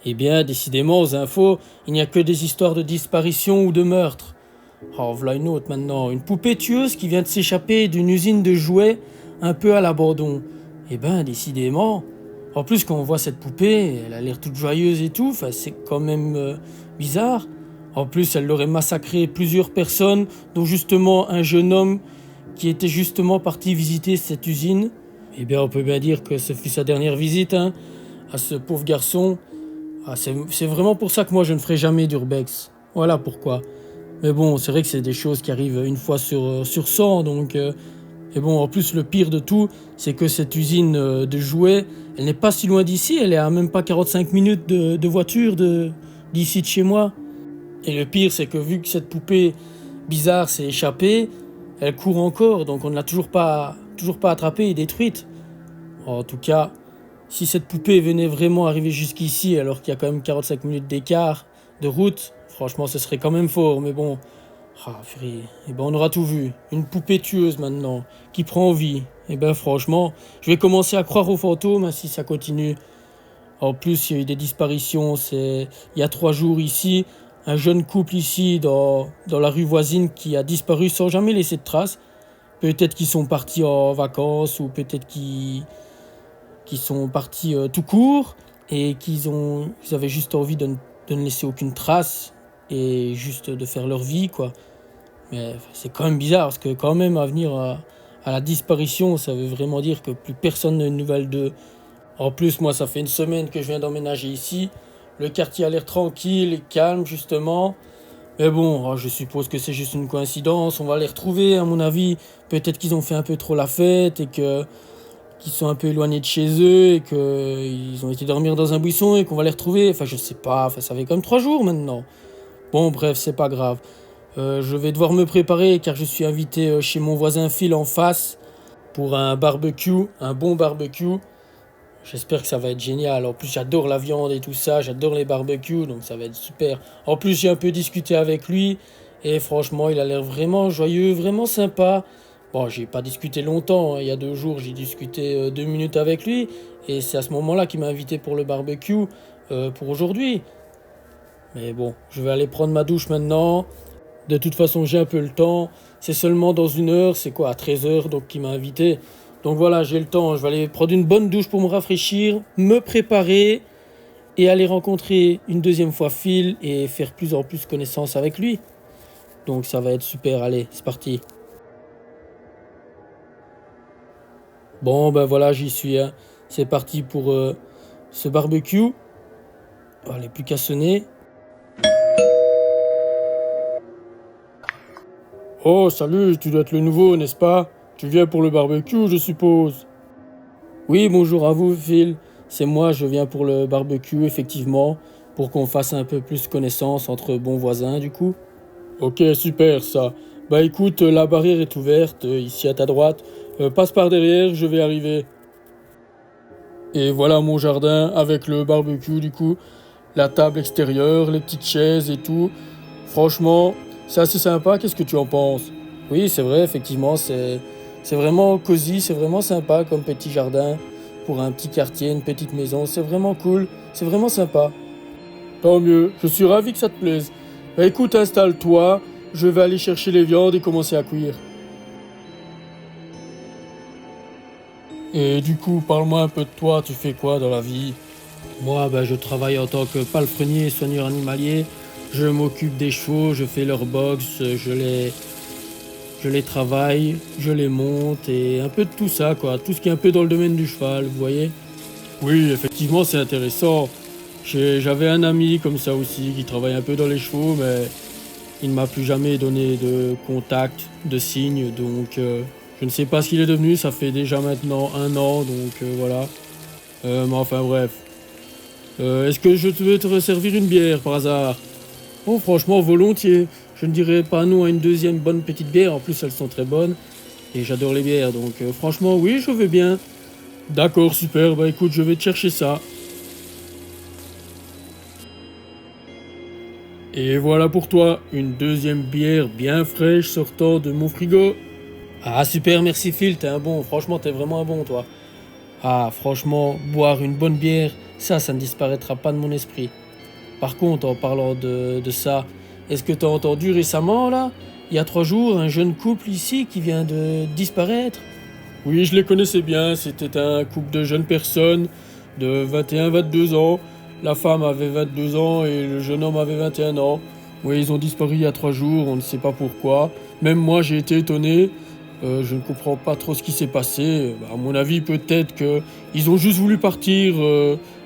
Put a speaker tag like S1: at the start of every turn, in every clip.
S1: Eh bien, décidément, aux infos, il n'y a que des histoires de disparition ou de meurtre. Oh, voilà une autre maintenant. Une poupée tueuse qui vient de s'échapper d'une usine de jouets un peu à l'abandon. Eh ben, décidément. En plus, quand on voit cette poupée, elle a l'air toute joyeuse et tout. Enfin, c'est quand même bizarre. En plus, elle aurait massacré plusieurs personnes, dont justement un jeune homme qui était justement parti visiter cette usine. Eh bien, on peut bien dire que ce fut sa dernière visite, hein, à ce pauvre garçon. Ah, c'est vraiment pour ça que moi je ne ferai jamais d'urbex. Voilà pourquoi. Mais bon, c'est vrai que c'est des choses qui arrivent une fois sur 100, donc... Et bon, en plus, le pire de tout, c'est que cette usine de jouets, elle n'est pas si loin d'ici, elle est à même pas 45 minutes de voiture d'ici de chez moi. Et le pire, c'est que vu que cette poupée bizarre s'est échappée, elle court encore, donc on ne l'a toujours pas attrapée et détruite. En tout cas, si cette poupée venait vraiment arriver jusqu'ici, alors qu'il y a quand même 45 minutes d'écart de route, franchement, ce serait quand même fort, mais bon. Ah, purée. Eh ben, on aura tout vu. Une poupée tueuse maintenant, qui prend vie. Eh ben, franchement, je vais commencer à croire aux fantômes hein, si ça continue. En plus, il y a eu des disparitions. Il y a 3 jours ici, un jeune couple ici, dans la rue voisine, qui a disparu sans jamais laisser de traces. Peut-être qu'ils sont partis en vacances, ou peut-être qu'ils sont partis tout court, et ils avaient juste envie de ne laisser aucune trace, et juste de faire leur vie, quoi. Mais c'est quand même bizarre parce que quand même à venir à la disparition, ça veut vraiment dire que plus personne n'a une nouvelle d'eux. En plus, moi, ça fait une semaine que je viens d'emménager ici. Le quartier a l'air tranquille et calme, justement. Mais bon, je suppose que c'est juste une coïncidence. On va les retrouver, à mon avis. Peut-être qu'ils ont fait un peu trop la fête et qu'ils sont un peu éloignés de chez eux et qu'ils ont été dormir dans un buisson et qu'on va les retrouver. Enfin, je sais pas. Enfin, ça fait comme 3 jours maintenant. Bon, bref, c'est pas grave. Je vais devoir me préparer car je suis invité chez mon voisin Phil en face pour un barbecue, un bon barbecue. J'espère que ça va être génial. En plus, j'adore la viande et tout ça, j'adore les barbecues, donc ça va être super. En plus, j'ai un peu discuté avec lui et franchement, il a l'air vraiment joyeux, vraiment sympa. Bon, j'ai pas discuté longtemps, hein. Il y a 2 jours, j'ai discuté 2 minutes avec lui et c'est à ce moment-là qu'il m'a invité pour le barbecue pour aujourd'hui. Mais bon, je vais aller prendre ma douche maintenant. De toute façon, j'ai un peu le temps. C'est seulement dans 1 heure, c'est quoi, à 13h, donc qui m'a invité. Donc voilà, j'ai le temps. Je vais aller prendre une bonne douche pour me rafraîchir, me préparer et aller rencontrer une deuxième fois Phil et faire plus en plus connaissance avec lui. Donc ça va être super. Allez, c'est parti. Bon, ben voilà, j'y suis, hein. C'est parti pour ce barbecue. Allez, plus qu'à sonner. Oh, salut, tu dois être le nouveau, n'est-ce pas? Tu viens pour le barbecue, je suppose. Oui, bonjour à vous, Phil. C'est moi, je viens pour le barbecue, effectivement, pour qu'on fasse un peu plus connaissance entre bons voisins, du coup. Ok, super, ça. Bah écoute, la barrière est ouverte, ici à ta droite. Passe par derrière, je vais arriver. Et voilà mon jardin avec le barbecue, du coup. La table extérieure, les petites chaises et tout. Franchement, c'est assez sympa, qu'est-ce que tu en penses? Oui, c'est vrai, effectivement, c'est vraiment cosy, c'est vraiment sympa comme petit jardin pour un petit quartier, une petite maison. C'est vraiment cool, c'est vraiment sympa. Tant mieux, je suis ravi que ça te plaise. Bah écoute, installe-toi, je vais aller chercher les viandes et commencer à cuire. Et du coup, parle-moi un peu de toi, tu fais quoi dans la vie? Moi, je travaille en tant que palefrenier et soigneur animalier. Je m'occupe des chevaux, je fais leur box, je les travaille, je les monte et un peu de tout ça, quoi. Tout ce qui est un peu dans le domaine du cheval, vous voyez? Oui, effectivement, c'est intéressant. J'avais un ami comme ça aussi qui travaille un peu dans les chevaux, mais il ne m'a plus jamais donné de contact, de signe, donc je ne sais pas ce qu'il est devenu. Ça fait déjà maintenant 1 an, donc voilà. Mais enfin bref. Est-ce que je peux te resservir une bière par hasard? Oh, franchement, volontiers. Je ne dirais pas non à une deuxième bonne petite bière. En plus, elles sont très bonnes. Et j'adore les bières. Donc, franchement, oui, je veux bien. D'accord, super. Bah écoute, je vais te chercher ça. Et voilà pour toi, une deuxième bière bien fraîche sortant de mon frigo. Ah, super, merci Phil. T'es un bon. Franchement, t'es vraiment un bon, toi. Ah, franchement, boire une bonne bière, ça ne disparaîtra pas de mon esprit. Par contre, en parlant de ça, est-ce que t'as entendu récemment, là, il y a 3 jours, un jeune couple ici qui vient de disparaître? Oui, je les connaissais bien, c'était un couple de jeunes personnes de 21-22 ans. La femme avait 22 ans et le jeune homme avait 21 ans. Oui, ils ont disparu il y a 3 jours, on ne sait pas pourquoi. Même moi, j'ai été étonné. Je ne comprends pas trop ce qui s'est passé. À mon avis, peut-être que ils ont juste voulu partir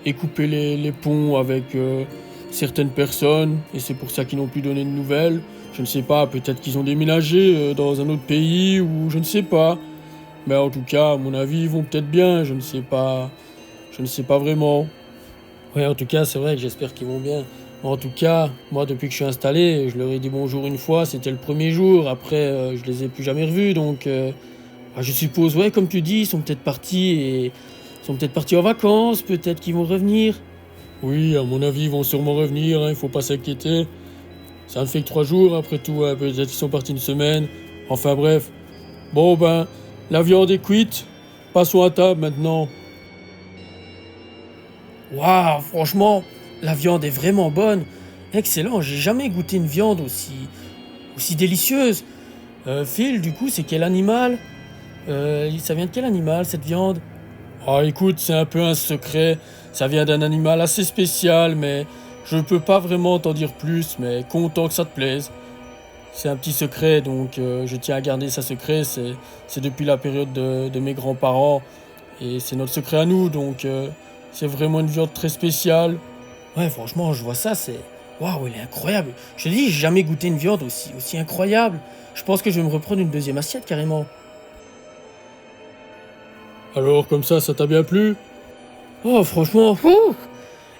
S1: et couper les ponts avec certaines personnes, et c'est pour ça qu'ils n'ont plus donné de nouvelles. Je ne sais pas, peut-être qu'ils ont déménagé dans un autre pays, ou je ne sais pas. Mais en tout cas, à mon avis, ils vont peut-être bien, je ne sais pas. Je ne sais pas vraiment. Ouais, en tout cas, c'est vrai que j'espère qu'ils vont bien. En tout cas, moi, depuis que je suis installé, je leur ai dit bonjour une fois, c'était le premier jour. Après, je les ai plus jamais revus, donc je suppose, ouais, comme tu dis, ils sont peut-être partis et ils sont peut-être partis en vacances, peut-être qu'ils vont revenir. Oui, à mon avis, ils vont sûrement revenir, hein, il faut pas s'inquiéter. Ça ne fait que 3 jours, après tout, hein, peut-être qu'ils sont partis une semaine. Enfin bref. Bon ben, la viande est cuite. Passons à table maintenant. Waouh, franchement, la viande est vraiment bonne. Excellent, j'ai jamais goûté une viande aussi délicieuse. Phil, du coup, c'est quel animal? Ça vient de quel animal, cette viande? Ah, écoute, c'est un peu un secret. Ça vient d'un animal assez spécial, mais je ne peux pas vraiment t'en dire plus, mais content que ça te plaise. C'est un petit secret, donc je tiens à garder ça secret. C'est depuis la période de mes grands-parents, et c'est notre secret à nous, donc c'est vraiment une viande très spéciale. Ouais, franchement, je vois ça, c'est... Waouh, elle est incroyable. Je te dis, j'ai jamais goûté une viande aussi incroyable. Je pense que je vais me reprendre une deuxième assiette, carrément. Alors, comme ça t'a bien plu? Oh, franchement,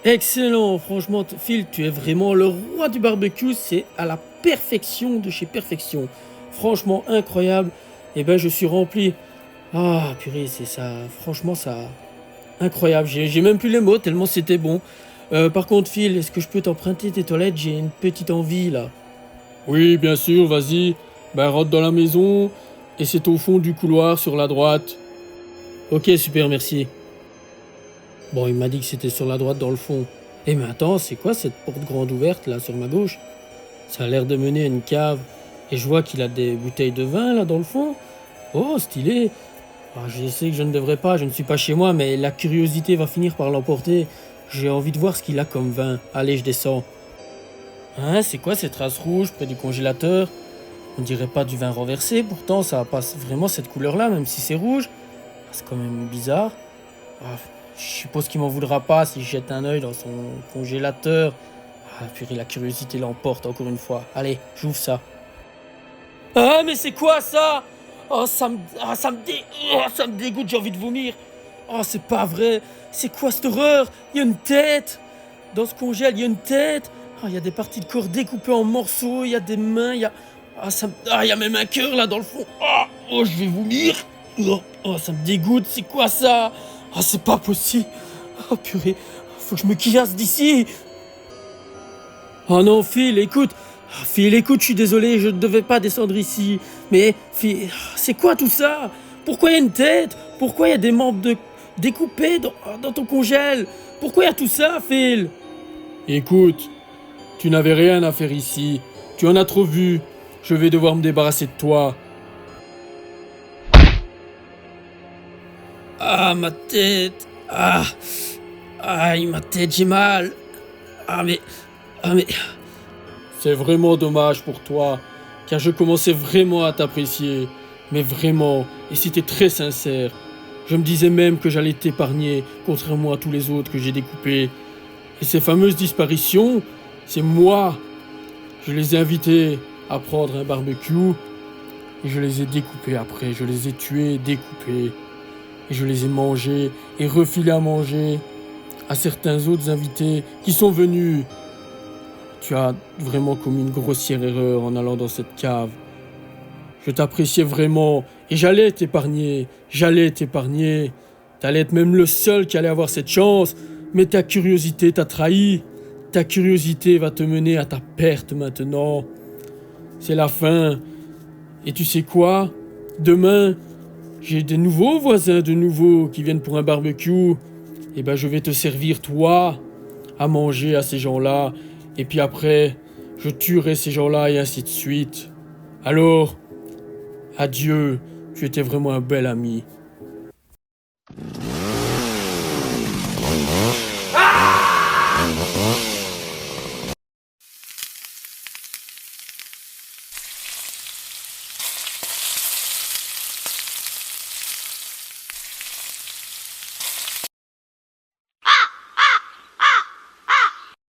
S1: excellent. Franchement, Phil, tu es vraiment le roi du barbecue. C'est à la perfection de chez perfection. Franchement, incroyable. Et ben, je suis rempli. Ah, purée, c'est ça. Franchement, ça... Incroyable. J'ai même plus les mots, tellement c'était bon. Par contre, Phil, est-ce que je peux t'emprunter tes toilettes? J'ai une petite envie, là. Oui, bien sûr, vas-y. Ben, rentre dans la maison. Et c'est au fond du couloir, sur la droite. Ok, super, merci. Bon, il m'a dit que c'était sur la droite dans le fond. Eh mais attends, c'est quoi cette porte grande ouverte là sur ma gauche? Ça a l'air de mener à une cave. Et je vois qu'il a des bouteilles de vin là dans le fond. Oh, stylé. Je sais que je ne devrais pas, je ne suis pas chez moi, mais la curiosité va finir par l'emporter. J'ai envie de voir ce qu'il a comme vin. Allez, je descends. Hein, c'est quoi cette trace rouge près du congélateur? On dirait pas du vin renversé, pourtant ça a pas vraiment cette couleur là, même si c'est rouge. C'est quand même bizarre. Ah, je suppose qu'il m'en voudra pas si je jette un œil dans son congélateur. Ah, purée, la curiosité l'emporte encore une fois. Allez, j'ouvre ça. Ah, mais c'est quoi ça? Oh, ça me dégoûte, j'ai envie de vomir. Oh, c'est pas vrai. C'est quoi cette horreur? Il y a une tête. Dans ce congèle, il y a une tête. Ah, il y a des parties de corps découpées en morceaux. Il y a des mains. Il y a... il y a même un cœur là dans le fond. Oh, je vais vomir. Ça me dégoûte. C'est quoi ça? C'est pas possible. Oh, purée. Faut que je me casse d'ici. Oh non, Phil, écoute. Phil, écoute, je suis désolé, je ne devais pas descendre ici. Mais, Phil, c'est quoi tout ça? Pourquoi il y a une tête? Pourquoi il y a des membres découpés dans ton congèle? Pourquoi il y a tout ça, Phil? Écoute, tu n'avais rien à faire ici. Tu en as trop vu. Je vais devoir me débarrasser de toi. Ah, ma tête. Aïe, ma tête, j'ai mal. Ah, mais... Ah, mais... C'est vraiment dommage pour toi, car je commençais vraiment à t'apprécier, mais vraiment, et c'était très sincère. Je me disais même que j'allais t'épargner, contrairement à tous les autres que j'ai découpés. Et ces fameuses disparitions, c'est moi. Je les ai invités à prendre un barbecue, et je les ai découpés après. Je les ai tués, découpés, et je les ai mangés, et refilés à manger à certains autres invités qui sont venus. Tu as vraiment commis une grossière erreur en allant dans cette cave. Je t'appréciais vraiment et j'allais t'épargner. T'allais être même le seul qui allait avoir cette chance, mais ta curiosité t'a trahi. Ta curiosité va te mener à ta perte maintenant. C'est la fin. Et tu sais quoi? Demain, j'ai des nouveaux voisins de nouveau qui viennent pour un barbecue. Eh ben, je vais te servir, toi, à manger à ces gens-là. Et puis après, je tuerai ces gens-là et ainsi de suite. Alors, adieu, tu étais vraiment un bel ami.